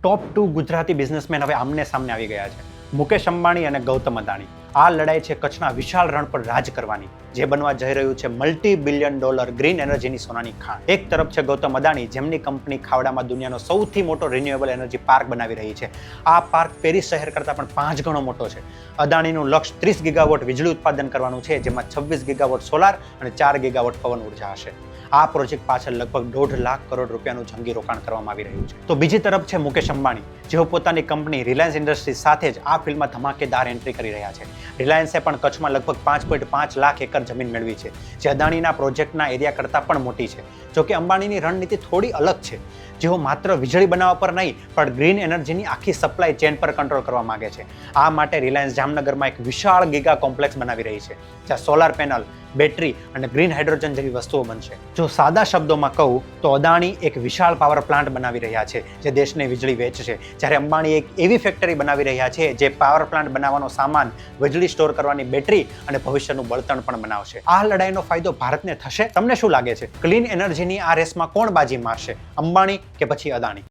ટોપ 2 Gujarati businessman હવે આમને સામને આવી ગયા છે. મુકેશ અંબાણી અને ગૌતમ અદાણી. આ લડાઈ છે કચ્છના વિશાળ રણ પર રાજ કરવાની, જે બનવા જઈ રહ્યું છે $multi-billion ગ્રીન એનર્જીની સોનાની ખાણ. એક તરફ છે ગૌતમ અદાણી, જેમની કંપની ખાવડામાં દુનિયાનો સૌથી મોટો રિન્યુએબલ એનર્જી પાર્ક બનાવી રહી છે. આ પાર્ક પેરિસ શહેર કરતાં પણ 5 ગણો મોટો છે. અદાણીનું લક્ષ્ય 30 ગીગાવોટ વીજળી ઉત્પાદન કરવાનું છે, જેમાં 26 ગીગાવોટ સોલાર અને 4 ગીગાવોટ પવન ઉર્જા હશે. આ પ્રોજેક્ટ પાછળ લગભગ 1.5 લાખ કરોડ રૂપિયાનું જંગી રોકાણ કરવામાં આવી રહ્યું છે. તો બીજી તરફ છે મુકેશ અંબાણી, જેઓ પોતાની કંપની રિલાયન્સ ઇન્ડસ્ટ્રીઝ સાથે જ આ ફિલ્ડમાં ધમાકેદાર એન્ટ્રી કરી રહ્યા છે. રિલાયન્સે પણ કચ્છમાં લગભગ 5.5 લાખ એકર જમીન મેળવી છે, જે અદાણીના પ્રોજેક્ટના એરિયા કરતાં પણ મોટી છે. જોકે અંબાણીની રણનીતિ થોડી અલગ છે. જેઓ માત્ર વીજળી બનાવવા પર નહીં, પણ ગ્રીન એનર્જીની આખી સપ્લાય ચેન પર કંટ્રોલ કરવા માંગે છે. આ માટે રિલાયન્સ જામનગરમાં એક વિશાળ ગીગા કોમ્પ્લેક્સ બનાવી રહી છે, જ્યાં સોલાર પેનલ, બેટરી અને ગ્રીન હાઇડ્રોજન જેવી વસ્તુઓ બનશે. જો સાદા શબ્દોમાં કહું તો અદાણી એક વિશાળ પાવર પ્લાન્ટ બનાવી રહ્યા છે, જે દેશને વીજળી વેચશે, જ્યારે અંબાણી એક એવી ફેક્ટરી બનાવી રહ્યા છે જે પાવર પ્લાન્ટ બનાવવાનો સામાન, વીજળી સ્ટોર કરવાની બેટરી અને ભવિષ્યનું બળતણ પણ બનાવશે. આ લડાઈનો ફાયદો ભારતને થશે? તમને શું લાગે છે? ક્લીન એનર્જીની આ રેસમાં કોણ બાજી મારશે, અંબાણી કે પછી અદાણી?